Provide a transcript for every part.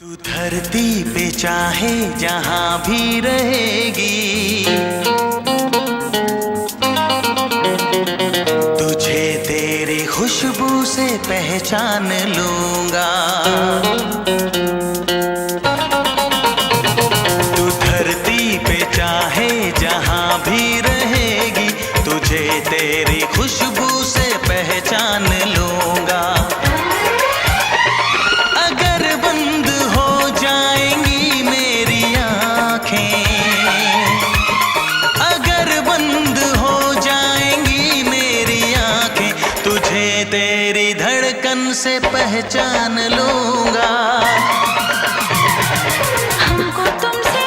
तू धरती पे चाहे जहां भी रहेगी, तुझे तेरी खुशबू से पहचान लूंगा। तू धरती पे चाहे जहां भी रहेगी, तुझे तेरी खुशबू से पहचान लूंगा। अगर बंद हो जाएंगी मेरी आँखें, अगर बंद हो जाएंगी मेरी आँखें, तुझे तेरी धड़कन से पहचान लूंगा। हमको तुमसे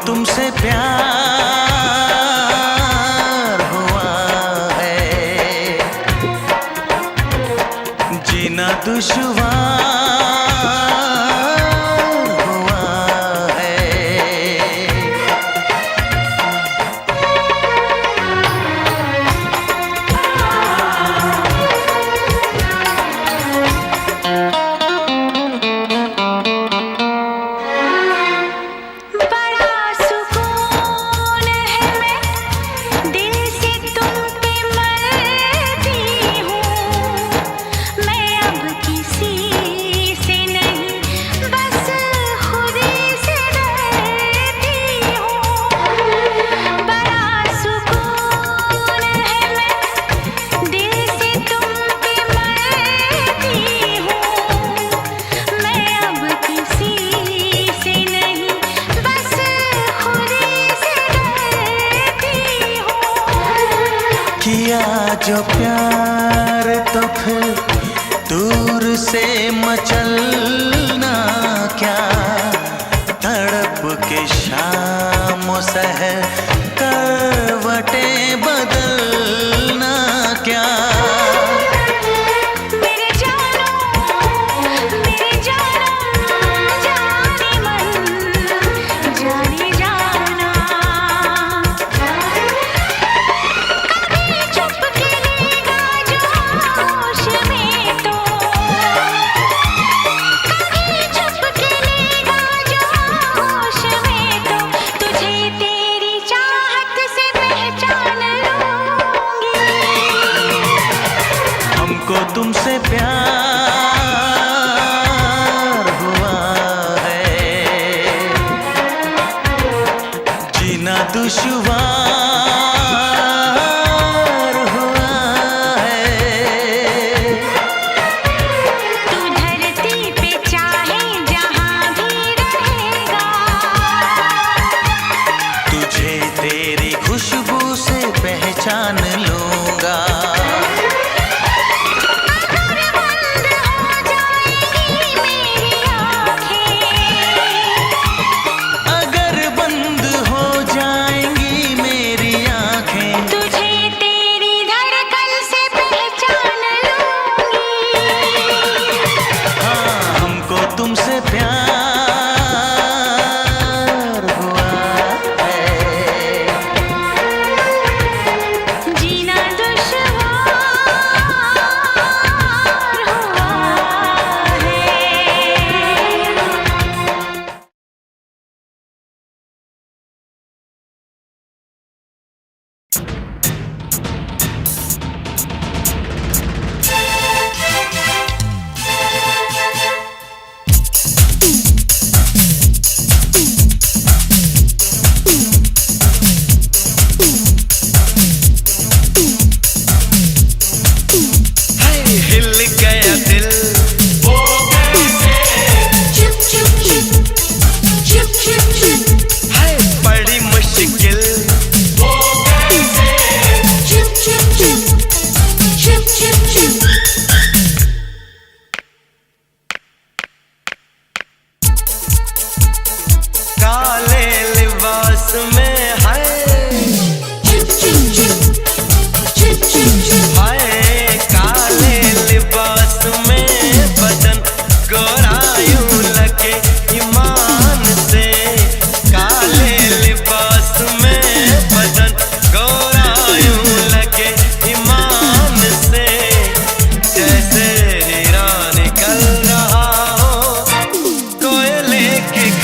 तुमसे प्यार हुआ है, जीना दुश्वार हुआ है। किया जो प्यार तो फिर दूर से मचलना क्या, तड़प के शाम सहर करवटें बदलना क्या। तुमसे प्यार हुआ है, जीना दुश्वार हुआ है। तू धरती पे चाहे जहां भी रहेगा, तुझे तेरी खुशबू से पहचान लूंगा। तुमसे प्यार हुआ है, जीना दुश्वार हुआ है।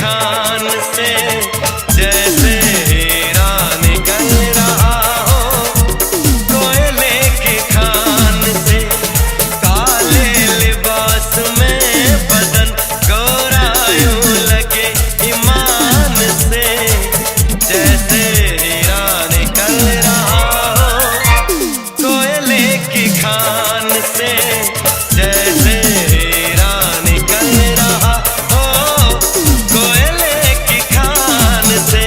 खान से जैसे हीरा निकल रहा हो कोयले की खान से। काले लिबास में बदन गोरा यूं लगे ईमान से जैसे हीरा निकल रहा हो कोयले की खान से जैसे हीरा निकल रहा हो कोयले की खान से।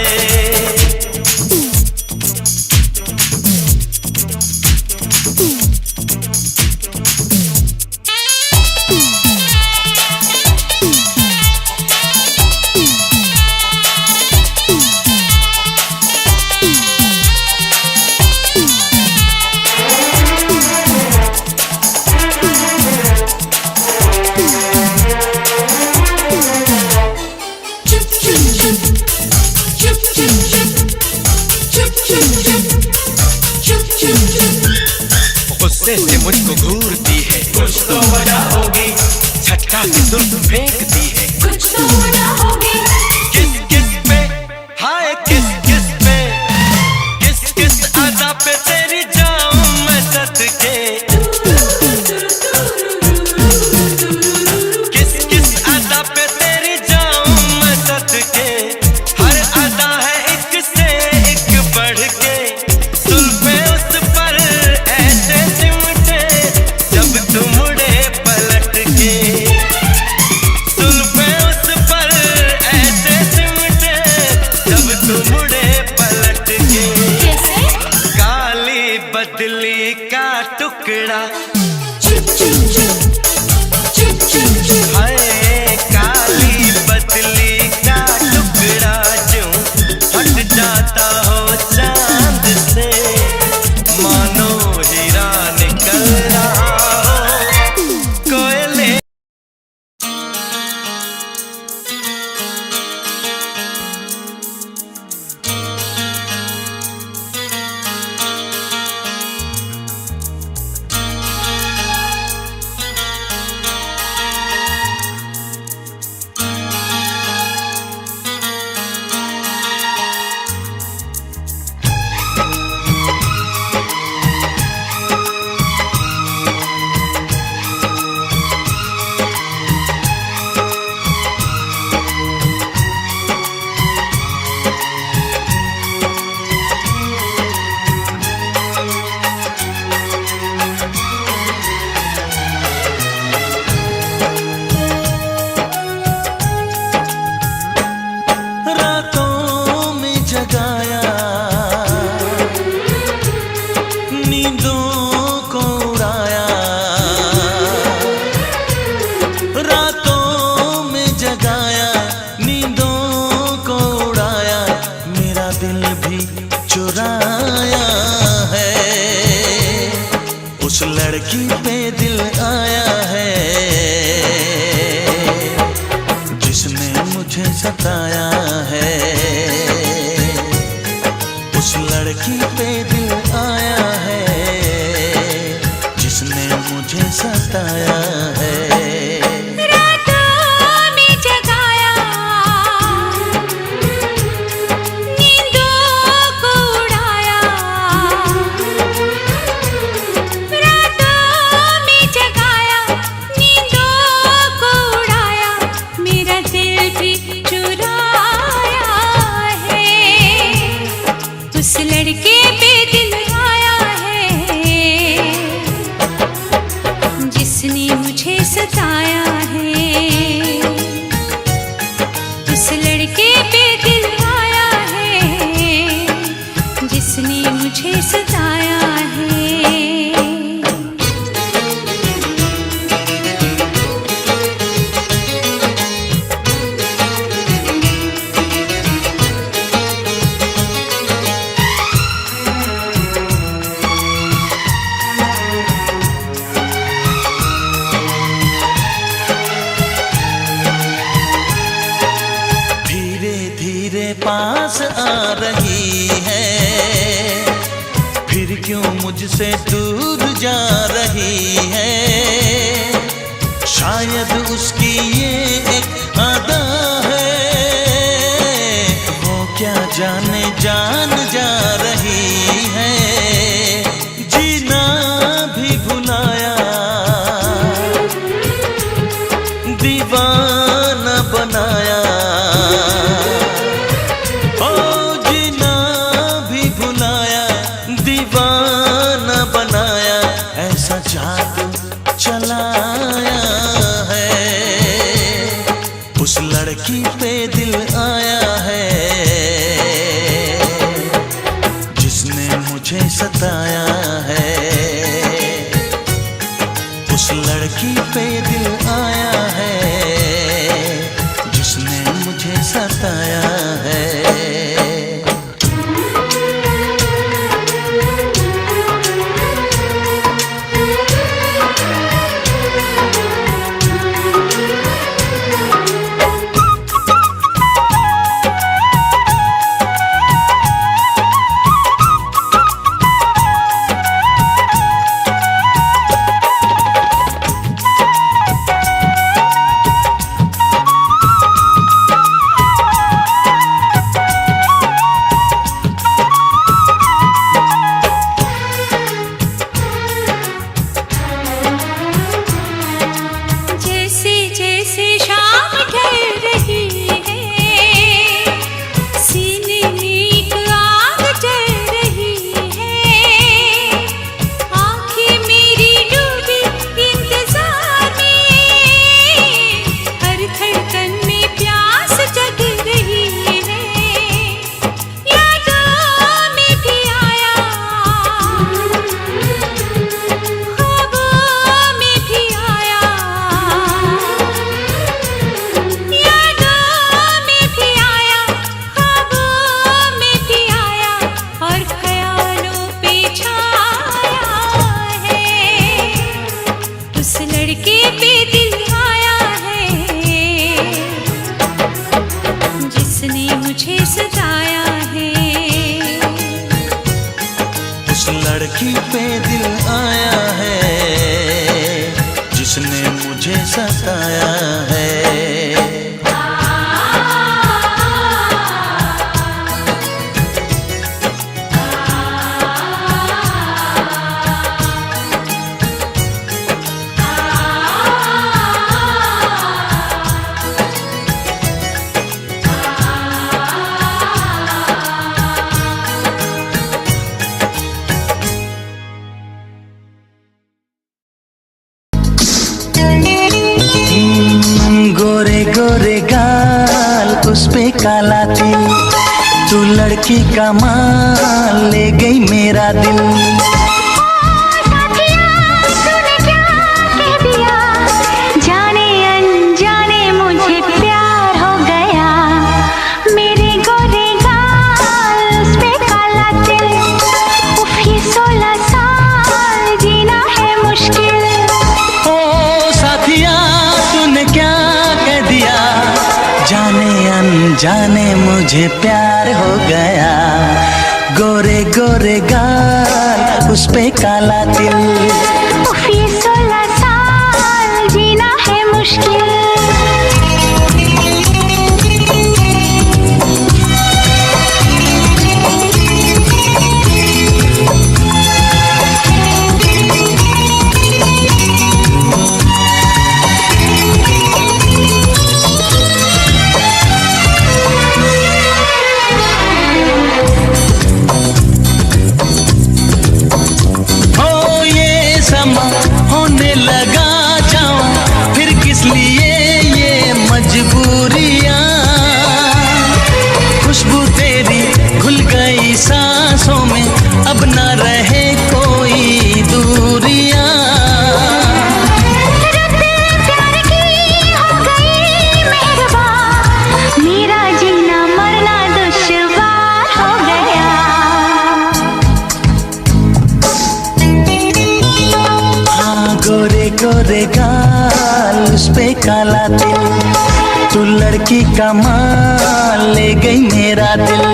गुस्से से मुझको घूरती है कुछ तो वजह होगी, झटका के जुल्फ फेंकती है कुछ तो वजह होगी। किस किस पे हाय किस किस पे किस किस अदा पे तेरी जाऊं मैं सदके। किस किस अदा पे तेरी जाऊं मैं सदके। हर अदा है एक से एक बढ़ के जुल्फे उस पर ऐसे सिमटे जब तू मुड़े पलट के। जुल्फे उस पर ऐसे सिमटे जब तू मुड़े पलट के। कैसे? काली बदली का टुकड़ा चुप चुप चुप चुप चुप चुप। है काली बदली का टुकड़ा जो हट जाता हो चांद से मानो हीरा निकल रहा हो कोयले। रातों में जगाया नींदों को उड़ाया। रातों में जगाया नींदों को उड़ाया। मेरा दिल भी चुराया है उस लड़की पे दिल आया है जिसने मुझे सताया है। उस लड़की पे दिल आया है जिसने मुझे सताया है। रातों में जगाया नींदों को उड़ाया। रातों में जगाया नींदों को उड़ाया। मेरा दिल भी चुराया है उस लड़के पे दिल आया है जिसने मुझे सताया है। उस लड़के पे दिल आया है जिसने मुझे सताया है। पास आ रही है, फिर क्यों मुझसे दूर जा रही है। शायद उसकी ये एक अदा है जान जा रही है, जीना भी भुलाया, दीवाना बनाया। ओ जीना भी भुलाया, दीवाना बनाया, ऐसा जादू चलाया है। उस लड़की पे दिल आया है जिसने मुझे सताया है। उस लड़की पे दिल आया है जिसने मुझे सताया है। लड़की पे दिल आया है जिसने मुझे सताया है। गोरे गोरे गाल उस पे काला तिल, तू लड़की का माल ले गई मेरा दिल। जाने मुझे प्यार हो गया, गोरे गोरे गाल उस पे काला तिल। उफ ये 16 साल जीना है मुश्किल। होने लगा जाऊं फिर किस लिए ये मजबूरियां, खुशबू तेरी घुल गई सांसों में, अब ना रहे कोई दूरियां। प्यार की हो गई मेहरबान, मेरा जीना मरना दुश्वार हो गया। गोरे गोरे गाल उस पे काला तिल, तू लड़की का माल ले गई मेरा दिल।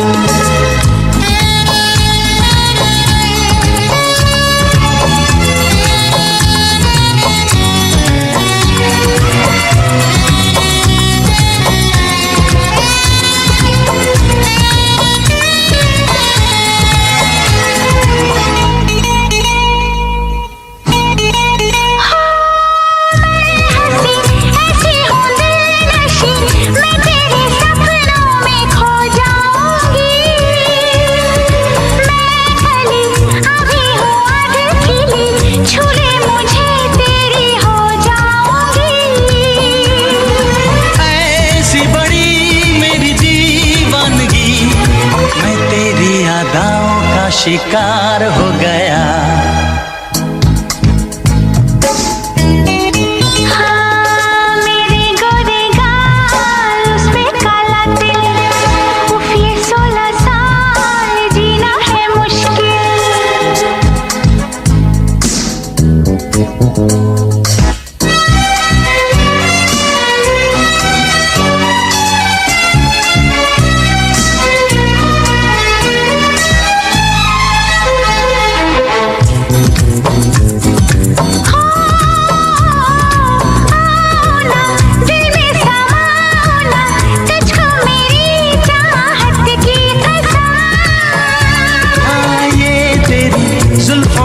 शिकार हो गया। हाँ, मेरे गोरे गाल, उस पे काला तिल, उफ, ये 16 साल जीना है मुश्किल।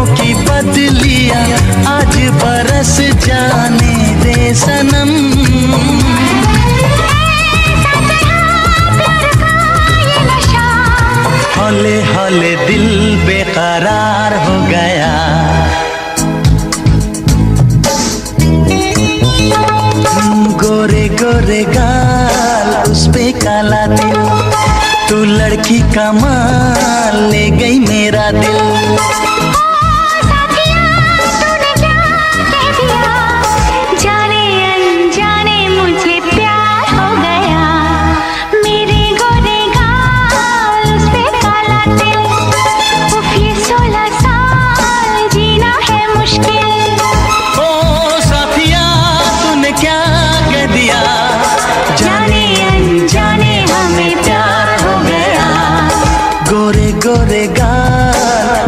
की बदलियां आज बरस जाने दे सनम। हौले हौले दिल बेकरार हो गया। गोरे गोरे गाल, उस पे काला दिल, तू लड़की का माल ले गई मेरा दिल। गोरे गोरे गाल,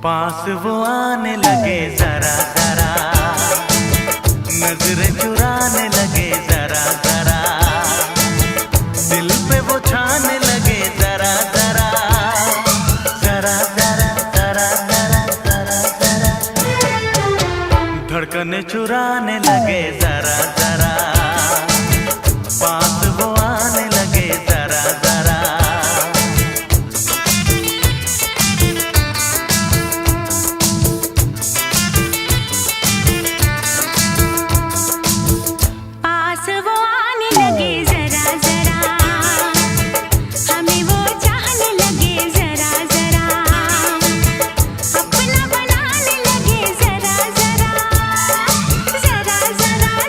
पास वो आने लगे जरा जरा, नजरें चुराने लगे जरा जरा, दिल पे वो छाने लगे जरा जरा, जरा जरा जरा जरा जरा जरा, धड़कने चुराने लगे जरा जरा, पास वो आने लगे जरा जरा। जरा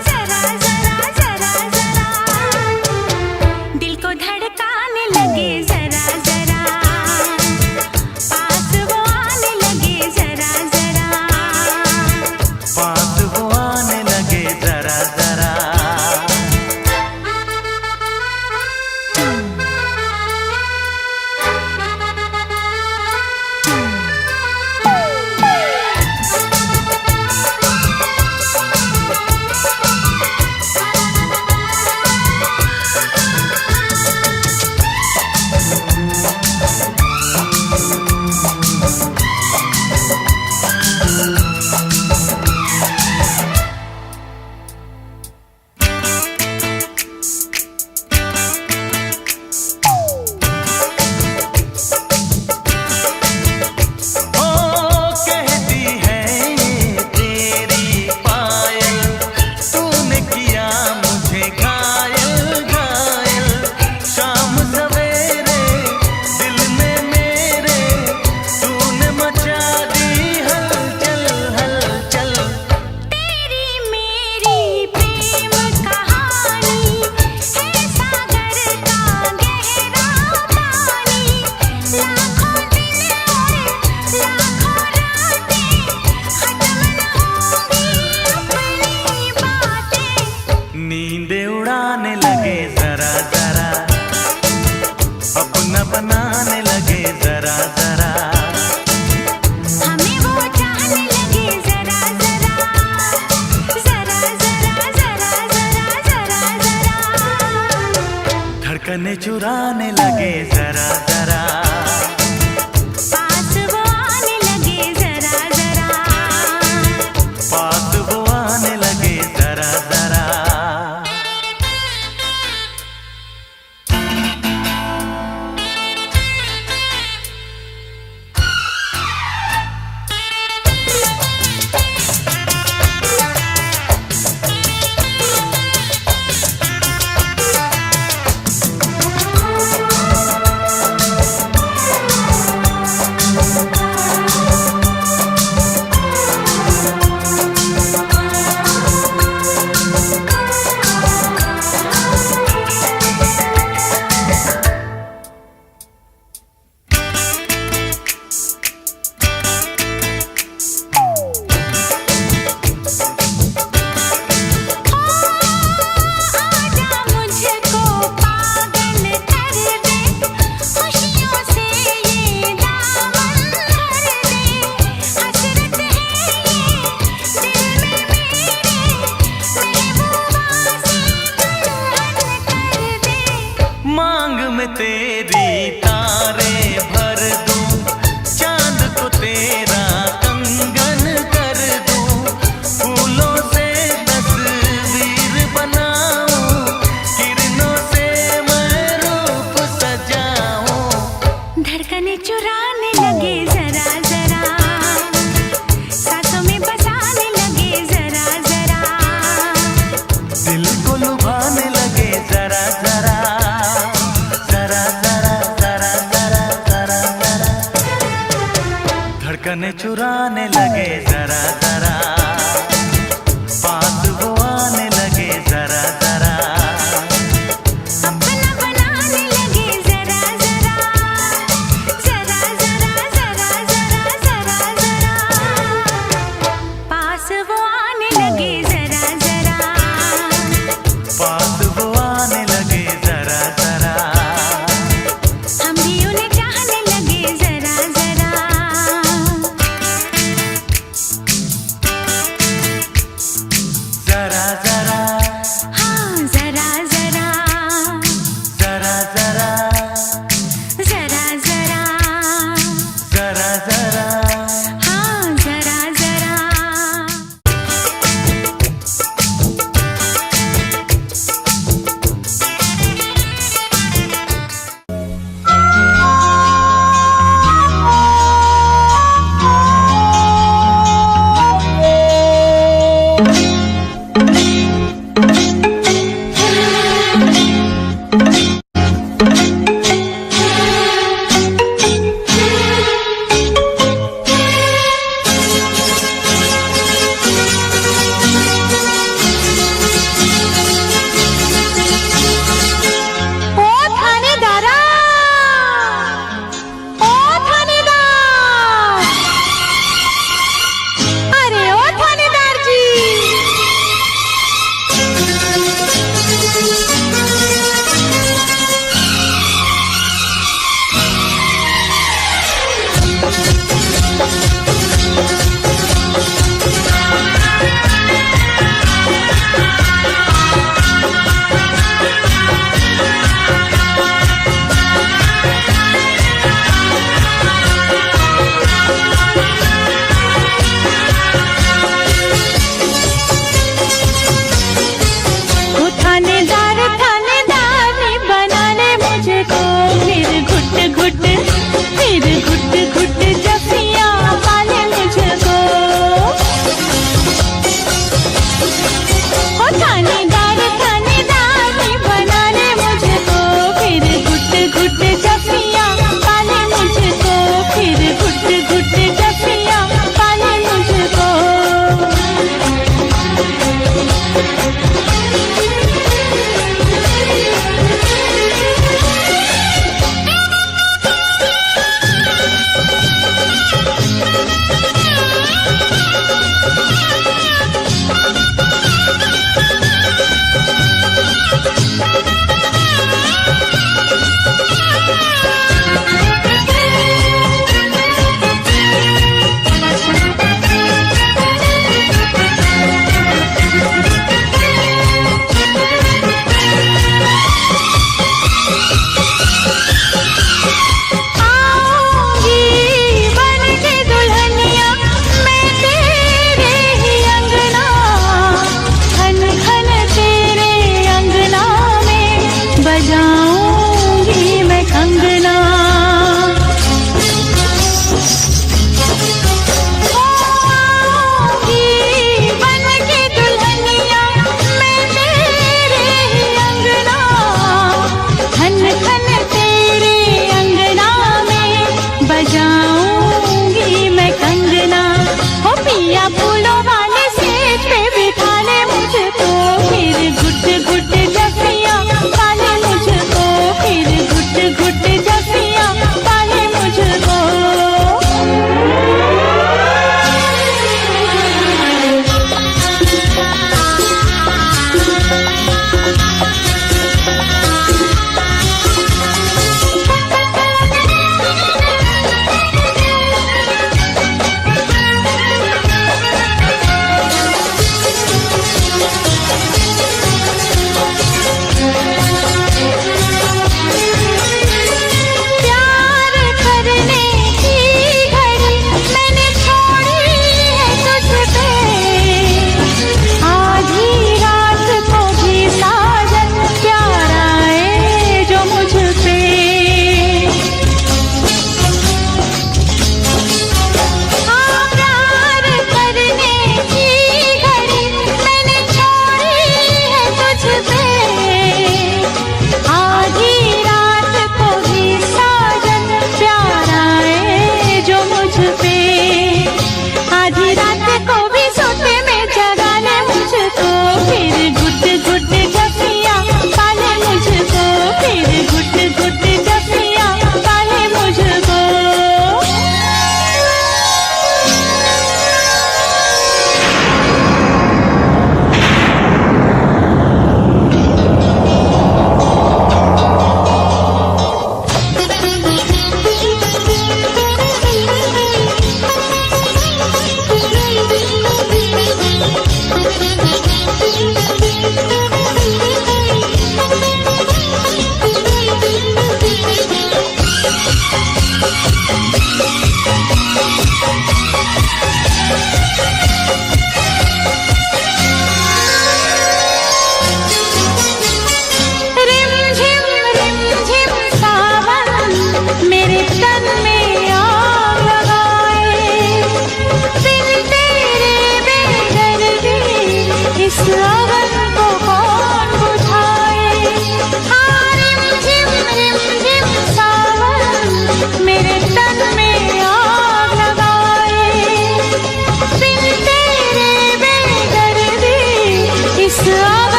आने लगे जरा जरा, पास वो आने लगे जरा जरा, पास वो आने लगे जरा जरा। आजा मुझको पागल कर दे, खुशियों से ये दामन भर दे, हसरत है ये दिल में मेरे, महबूबा से दुल्हन कर दे। मांग में तेरी तारे भर दूं, चांद को तेरा कंगन कर दूं, फूलों से तस्वीर बनाऊं, किरणों से मैं रूप सजाऊं। धड़कने चुराने लगे जरा जरा, सांसों में बसाने लगे जरा जरा, दिल को लुभाने लगे जरा जरा, जरा जरा जरा जरा जरा जरा। धड़कने चुराने लगे जरा जरा, पास वो आने लगे जरा जरा, अपना बनाने लगे जरा जरा, जरा जरा जरा जरा जरा जरा, पास वो आने लगे जरा जरा, पास वो आने लगे जरा जरा। हम भी उन्हें चाहने लगे जरा जरा।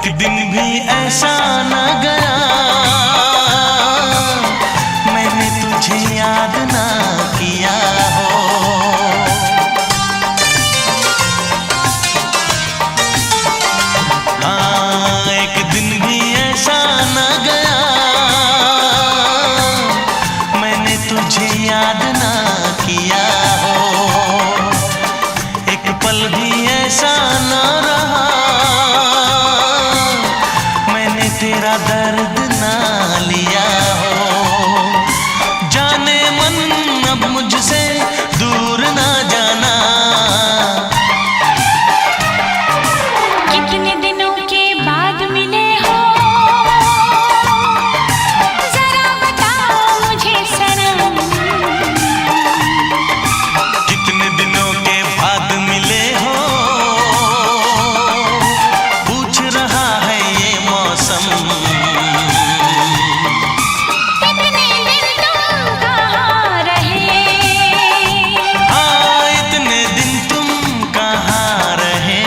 एक दिन भी ऐसा न गया मैंने तुझे याद ना किया हो। हाँ, एक दिन भी ऐसा न गया मैंने तुझे याद ना किया हो। एक पल भी ऐसा न रहा मैंने तेरा दर्द ना लिया हो। जाने मन अब मुझसे दूर ना जाना। कितने दिनों के बाद मिले हो जरा बताओ मुझे सनम। कितने दिनों के बाद मिले हो पूछ रहा है ये मौसम। कितने दिन तुम कहाँ रहे? हाँ, इतने दिन तुम कहाँ रहे।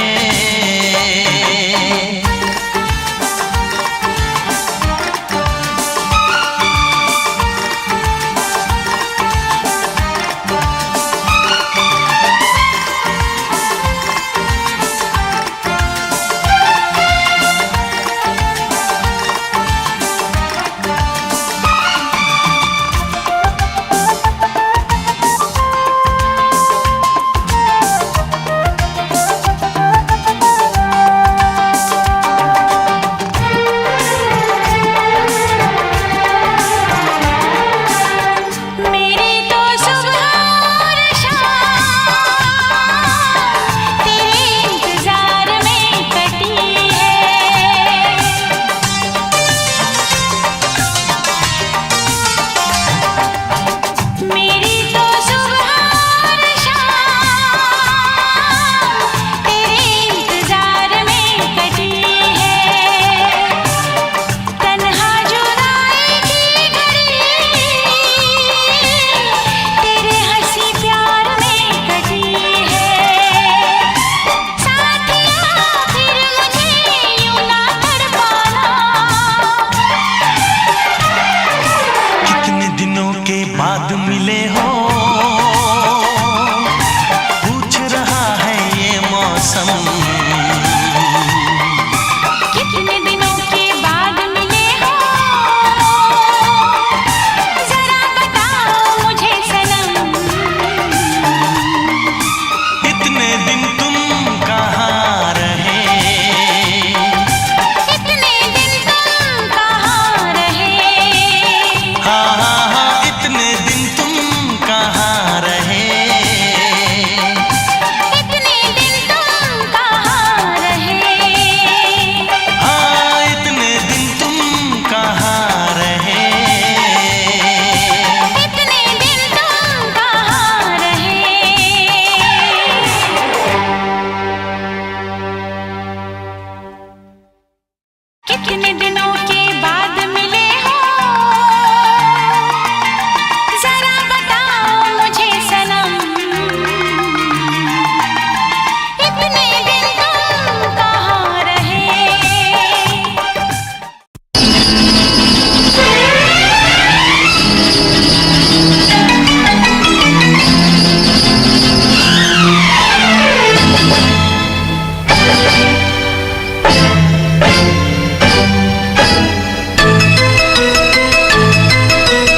मेरी तो सुबह और शाम तेरे इंतजार में कटी है। मेरी तो सुबह और शाम तेरे इंतजार में कटी है। तन्हा जुदाई की घड़ी तेरे हंसी प्यार में कटी है। साथिया फिर मुझे यूं ना तड़पाना। कितने दिनों के बाद मिले हो पूछ रहा है ये मौसम। कितने दिनों के बाद मिले हो जरा बताओ मुझे सनम। इतने दिन तुम कहाँ रहे। इतने दिन तुम कहाँ रहे? हाँ हाँ हाँ, इतने दिन तुम कहाँ रहे। इतने दिन तुम कहाँ रहे? हाँ, इतने दिन तुम कहाँ रहे। इतने दिन तुम कहाँ रहे? कितने दिनों के बाद मिले हो जरा बताओ मुझे सनम। इतने दिन तुम कहाँ रहे?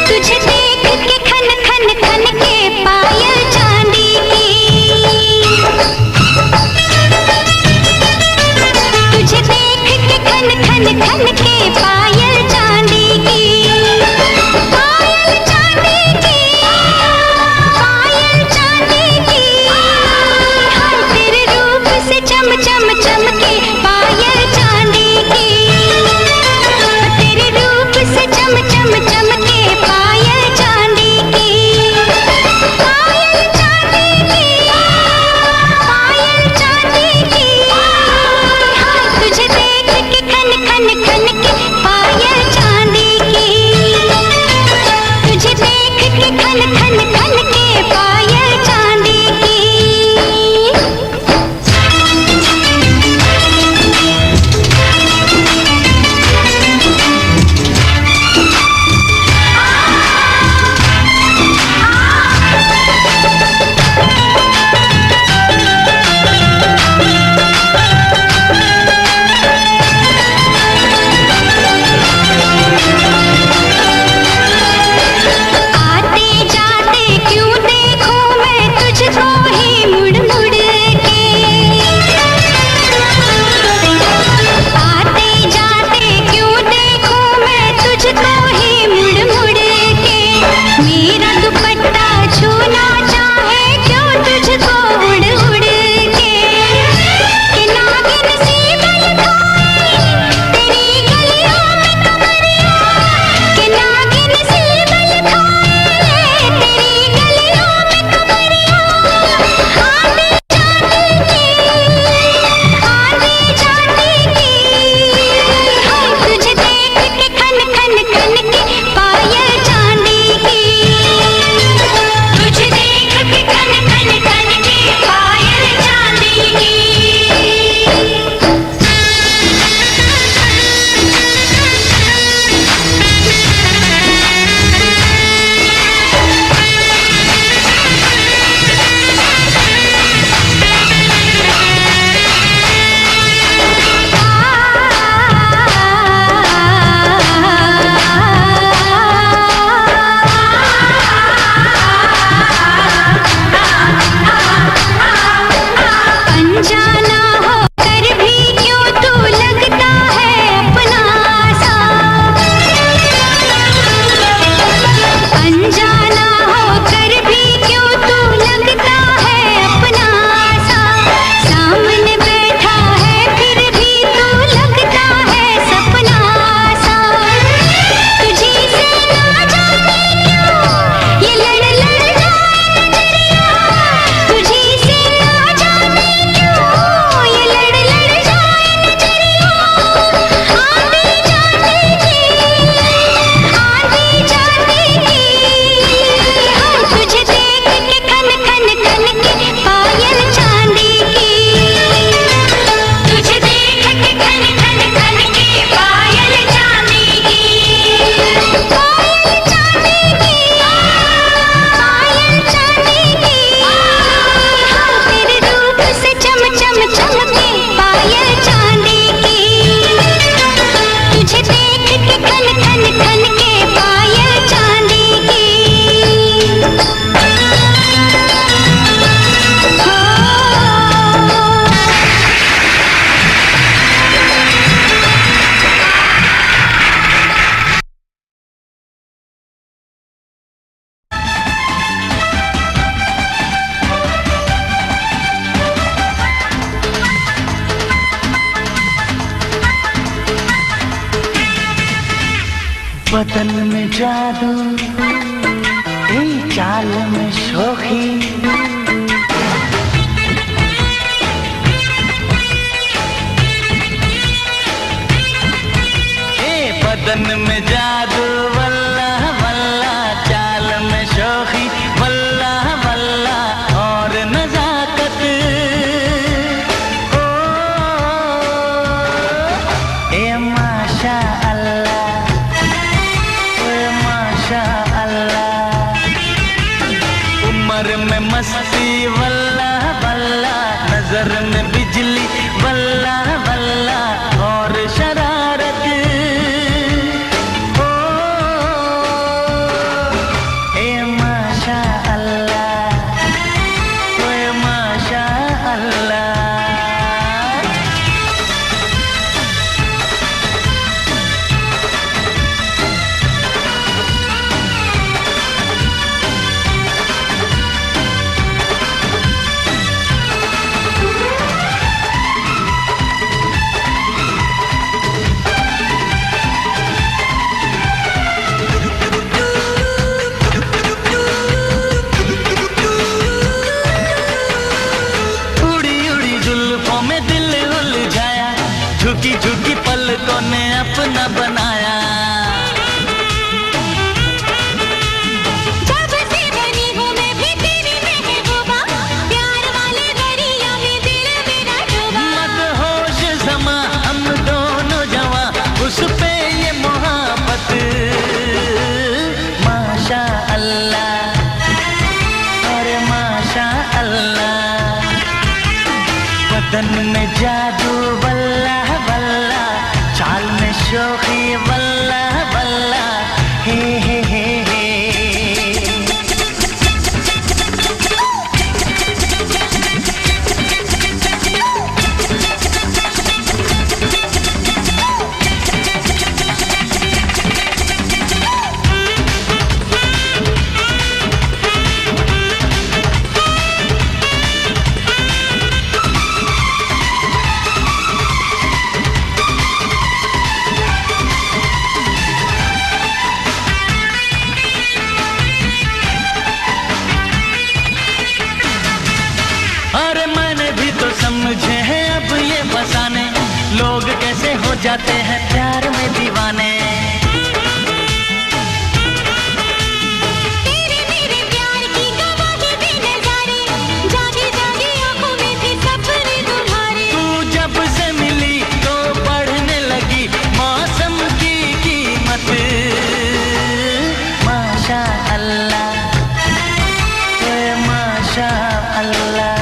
तुझे देख के खन खन खन के पायल चांदी की। तुझे देख के खन खन खन के पायल चांदी की। पायल चांदी की, पायल चांदी की। हाय तेरे रूप से चम चम चमके पायल चांदी की। तेरे रूप से चम चम चमके पायल चांदी की। पायल चांदी की, पायल चांदी की। हाय तुझे देख के खन खन खन के पायल चांदी की। तुझे देख के खन खन खन के पायल चांदी की। बदन में जादू, चाल में शोखी, बदन में जादू वल्ला वल्ला, चाल में शोखी वल्ला वल्ला, और नजाकत ओ ए माशा अल्लाह, ए माशा अल्लाह। उम्र में मस्ती वल्ला वल्ला, नजर में बिजली वल्ला वल्ला, और शरारत ओ ए माशा अल्लाह, ए माशा अल्लाह। झुकी झुकी पलकों ने अपना बनाया, जब से बनी हूँ मैं भी तेरी महबूबा, प्यार वाले दरिया में दिल मेरा डूबा। मदहोश समा हम दोनों जवां, उस पे ये मोहब्बत माशा अल्लाह, अरे माशा अल्लाह। बदन में जादू वल्ला वल्ला, चाल में शोखी वल्ला वल्ला, हे हे हे हे। अरे मैंने भी तो समझे हैं अब ये फसाने, लोग कैसे हो जाते हैं प्यार में दीवाने। तेरे मेरे प्यार की गवाही दे नजारे, जागी जागी आंखों में थे सपने तुम्हारे। तू जब से मिली तो बढ़ने लगी मौसम की कीमत, माशा अल्लाह, ए माशा अल्लाह।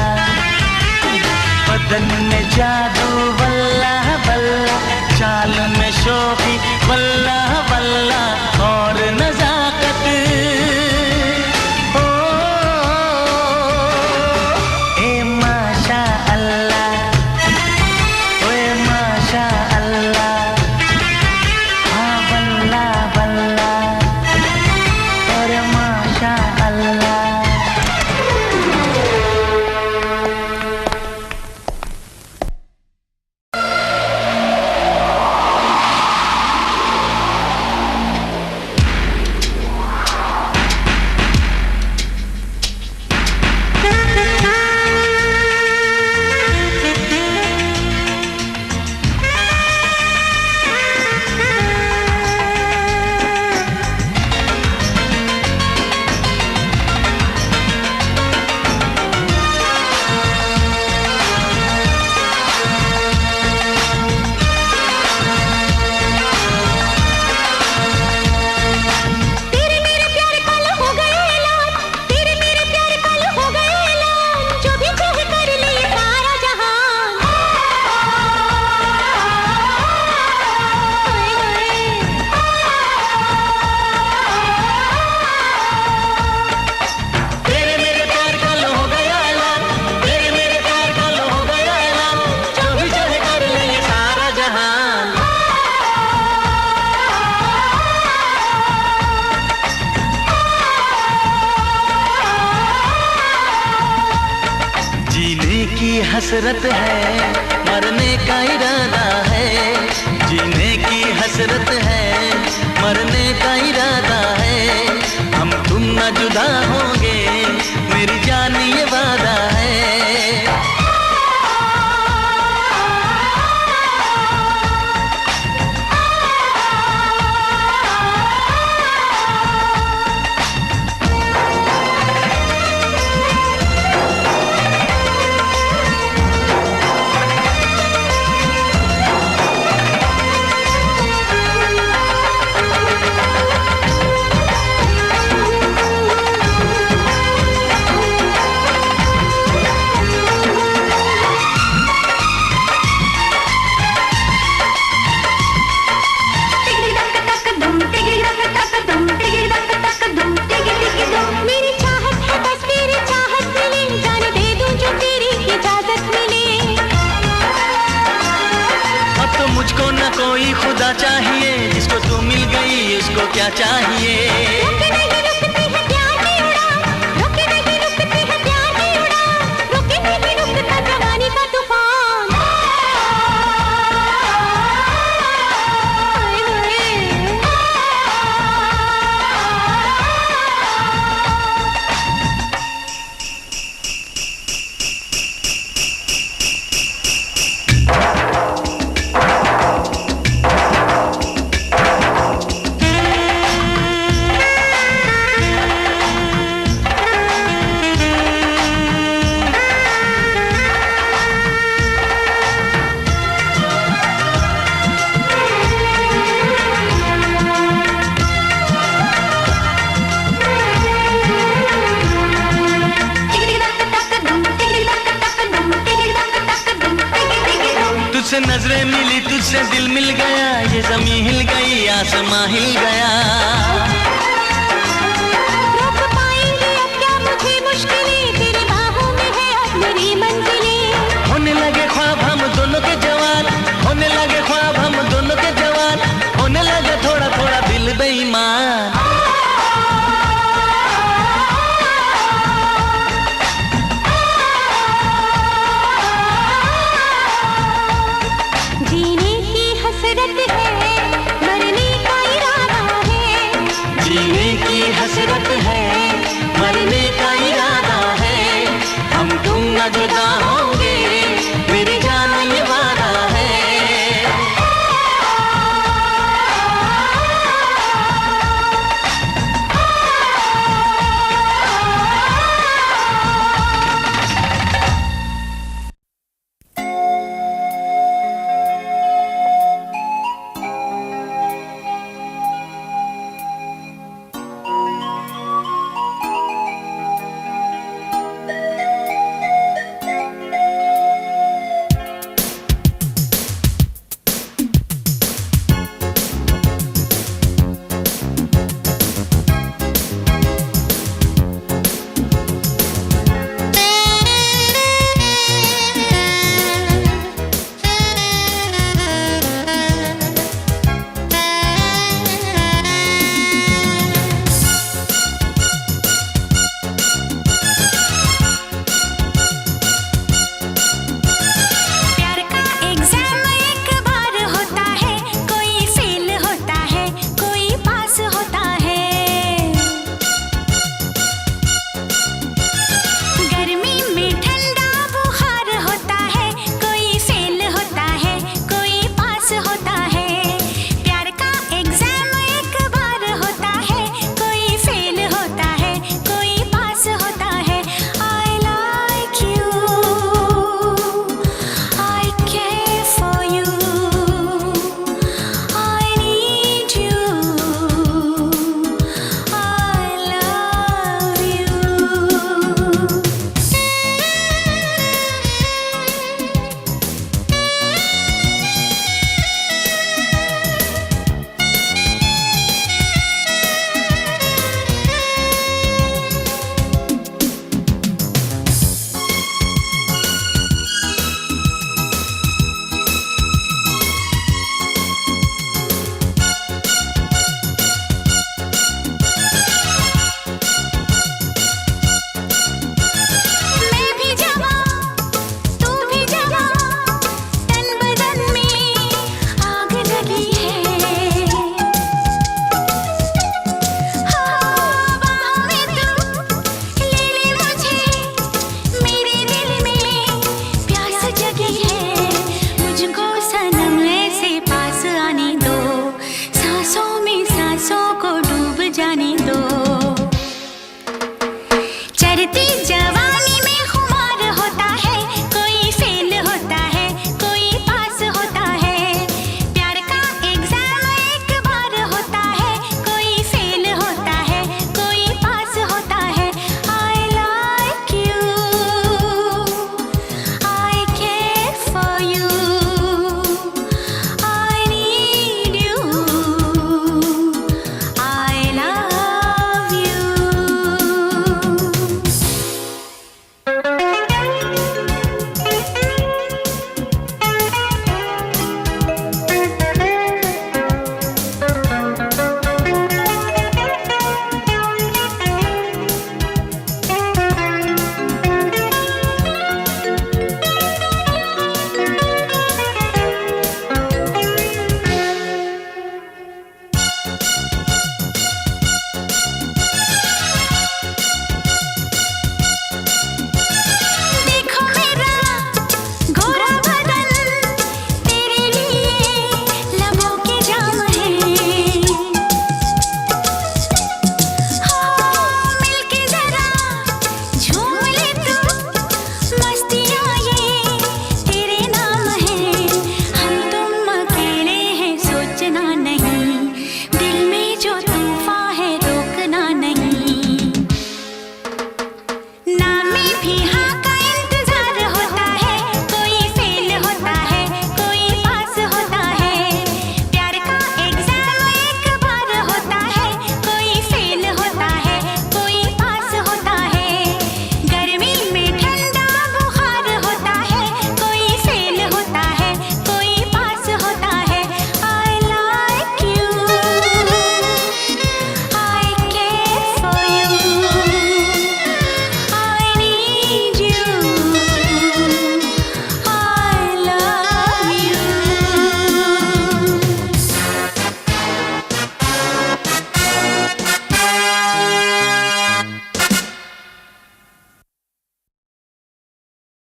बदन में जादू वल्ला वल्ला, चाल में शोखी वल्ला वल्ला, और नजाकत ओ ए माशा अल्लाह, ए माशा अल्लाह। हाँ वल्ला वल्ला, अरे माशा अल्लाह। हसरत है, मरने का इरादा है, जीने की हसरत है, मरने खुदा चाहिए, जिसको तू मिल गई उसको क्या चाहिए। रोके नहीं रुकती है प्यार की उड़ान, रोके नहीं रुकती है प्यार की उड़ान, रोके नहीं रुकता जवानी का तूफान। हाय हाय। तुझसे नजरें मिली, तुझसे दिल मिल गया, ये जमीन हिल गई, आसमां हिल गया। रोक पाएंगे अब क्या मुझे मुश्किलें, तेरी बाहों में है अब मेरी मंजिलें। होने लगे ख्वाब हम दोनों के जवान, होने लगे ख्वाब हम दोनों के जवान, होने लगे थोड़ा थोड़ा दिल बेईमान। जीने की हसरत है, मरने का इरादा है। जीने की हसरत है, मरने का इरादा है, हम तुम न जुदा हो